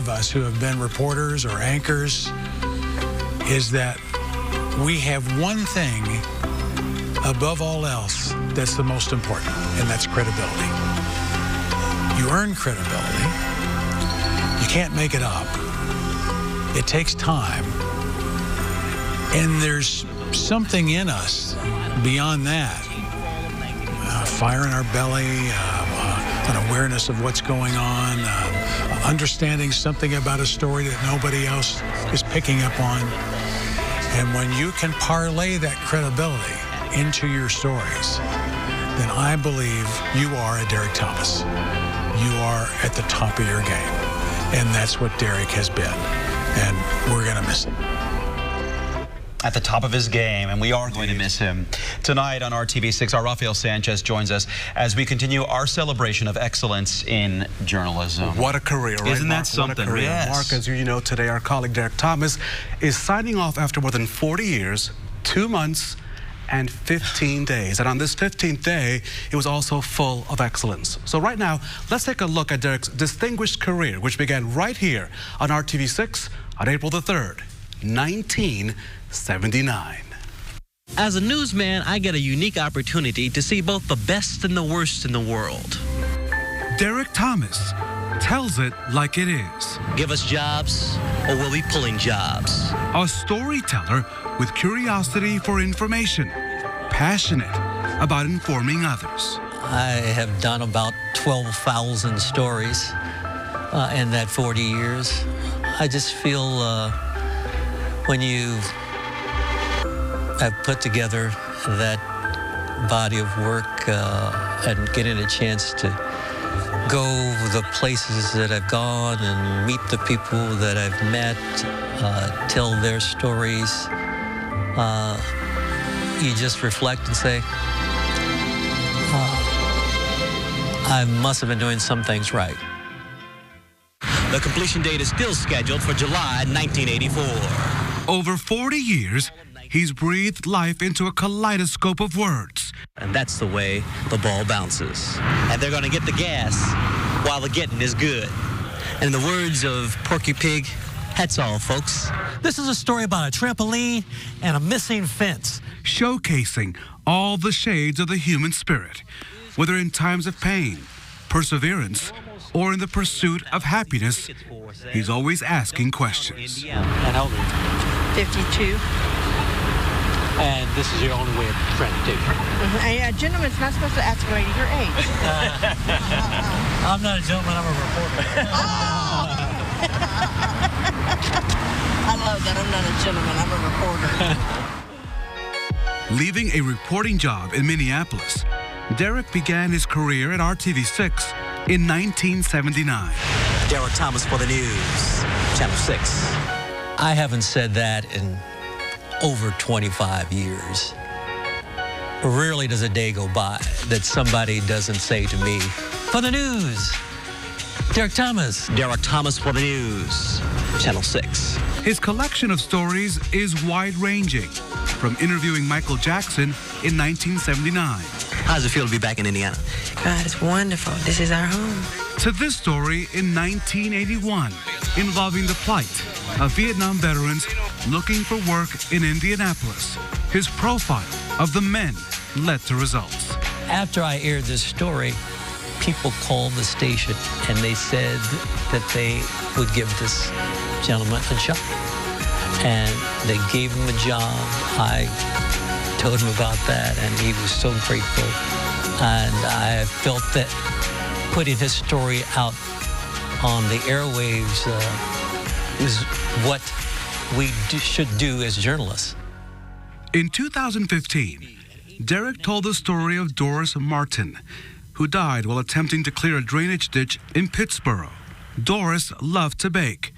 of us who have been reporters or anchors is that we have one thing above all else that's the most important, and that's credibility. You earn credibility. You can't make it up. It takes time. And there's something in us beyond that. Fire in our belly, an awareness of what's going on, understanding something about a story that nobody else is picking up on. And when you can parlay that credibility into your stories, then I believe you are a Derrik Thomas. You are at the top of your game. And that's what Derrik has been. And we're going to miss him. At the top of his game, and we are going to miss him. Tonight on RTV6, our Rafael Sanchez joins us as we continue our celebration of excellence in journalism. What a career, right, Isn't that Mark? something? What a career. Yes. Mark, as you know, today our colleague Derrik Thomas is signing off after more than 40 years, 2 months, and 15 days. And on this 15th day, it was also full of excellence. So right now, let's take a look at Derrik's distinguished career, which began right here on RTV6 on April the 3rd, 1979. As a newsman, I get a unique opportunity to see both the best and the worst in the world. Derrik Thomas tells it like it is. Give us jobs, or we'll be pulling jobs. A storyteller with curiosity for information, passionate about informing others. I have done about 12,000 stories in that 40 years. I just feel when you have put together that body of work and getting a chance to go the places that I've gone and meet the people that I've met, tell their stories, you just reflect and say, I must have been doing some things right. The completion date is still scheduled for July 1984. Over 40 years, he's breathed life into a kaleidoscope of words. And that's the way the ball bounces. And they're going to get the gas while the getting is good. And in the words of Porky Pig, that's all, folks. This is a story about a trampoline and a missing fence. Showcasing all the shades of the human spirit, whether in times of pain, perseverance, or in the pursuit of happiness, he's always asking questions. And how old are you? 52. And this is your only way of friend, too. A gentleman's not supposed to ask a lady her age. I'm not a gentleman, I'm a reporter. I love that. I'm not a gentleman, I'm a reporter. Leaving a reporting job in Minneapolis, Derrik began his career at RTV6 in 1979. Derrik Thomas for the news, Channel 6. I haven't said that in over 25 years. Rarely does a day go by that somebody doesn't say to me, for the news, Derrik Thomas. Derrik Thomas for the news, Channel 6. His collection of stories is wide-ranging, from interviewing Michael Jackson in 1979. How does it feel to be back in Indiana? God, it's wonderful. This is our home. To this story in 1981, involving the plight of Vietnam veterans looking for work in Indianapolis. His profile of the men led to results. After I aired this story, people called the station and they said that they would give this gentleman a job. And they gave him a job. I told him about that, and he was so grateful. And I felt that putting his story out on the airwaves is what we should do as journalists. In 2015, Derrik told the story of Doris Martin, who died while attempting to clear a drainage ditch in Pittsburgh. Doris loved to bake,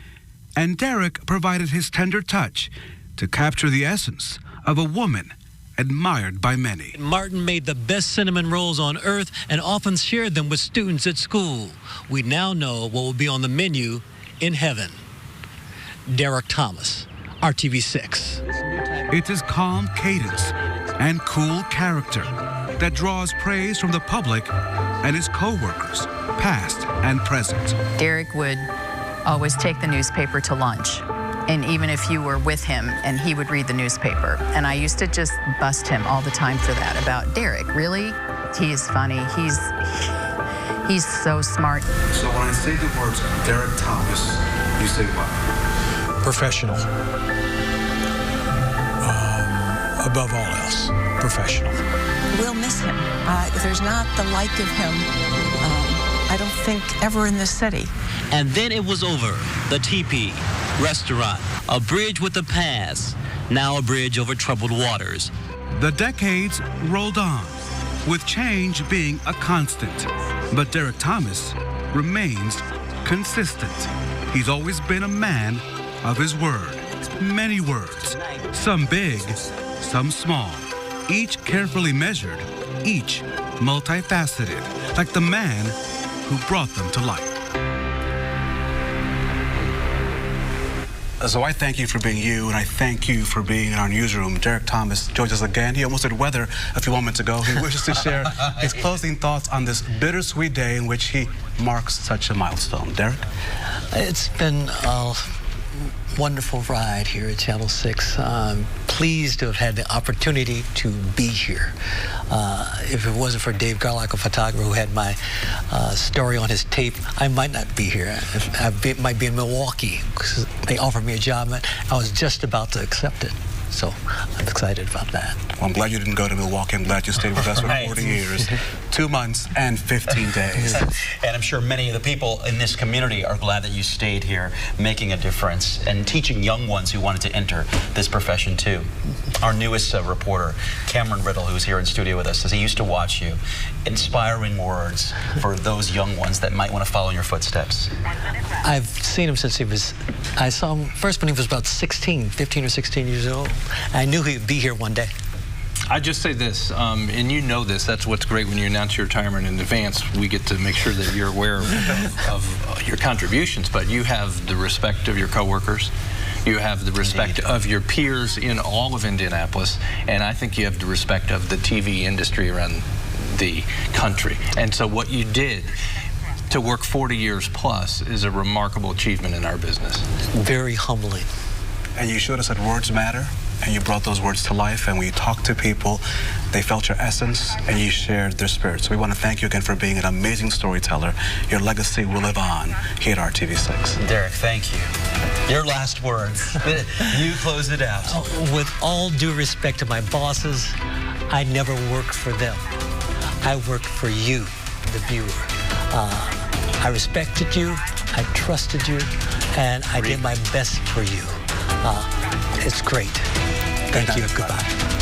and Derrik provided his tender touch to capture the essence of a woman admired by many. Martin made the best cinnamon rolls on earth and often shared them with students at school. We now know what will be on the menu in heaven. Derrik Thomas, RTV6. It's his calm cadence and cool character that draws praise from the public and his co-workers, past and present. Derrik would always take the newspaper to lunch. And even if you were with him, and he would read the newspaper. And I used to just bust him all the time for that, about Derrik, really? He's funny. He's so smart. So when I say the words Derrik Thomas, you say what? Professional. Above all else, professional. We'll miss him. There's not the like of him, I don't think, ever in this city. And then it was over. The teepee, restaurant, a bridge with a pass, now a bridge over troubled waters. The decades rolled on, with change being a constant. But Derrik Thomas remains consistent. He's always been a man of his word. Many words, some big, some small, each carefully measured, each multifaceted, like the man who brought them to life. So I thank you for being you, and I thank you for being in our newsroom. Derrik Thomas joins us again. He almost did weather a few moments ago. He wishes to share his closing thoughts on this bittersweet day in which he marks such a milestone. Derrik? It's been a wonderful ride here at Channel 6. I'm pleased to have had the opportunity to be here. If it wasn't for Dave Garlock, a photographer who had my story on his tape, I might not be here. I might be in Milwaukee because they offered me a job and I was just about to accept it. So I'm excited about that. Well, I'm glad you didn't go to Milwaukee. I'm glad you stayed with us for 40 years, 2 months and 15 days. And I'm sure many of the people in this community are glad that you stayed here, making a difference and teaching young ones who wanted to enter this profession too. Our newest reporter, Cameron Riddle, who's here in studio with us, says he used to watch you. Inspiring words for those young ones that might want to follow in your footsteps. I've seen him since I saw him first when he was about 15 or 16 years old. I knew he'd be here one day. I just say this, and you know this, that's what's great when you announce your retirement in advance. We get to make sure that you're aware of your contributions, but you have the respect of your coworkers. You have the respect of your peers in all of Indianapolis, and I think you have the respect of the TV industry around the country. And so what you did to work 40 years plus is a remarkable achievement in our business. Very humbling. And you showed us that words matter, and you brought those words to life, and when you talked to people, they felt your essence, and you shared their spirit. So we want to thank you again for being an amazing storyteller. Your legacy will live on here at RTV6. Derrik, thank you. Your last words. You close it out. With all due respect to my bosses, I never worked for them. I worked for you, the viewer. I respected you, I trusted you, and I did my best for you. It's great. Thank you. Goodbye.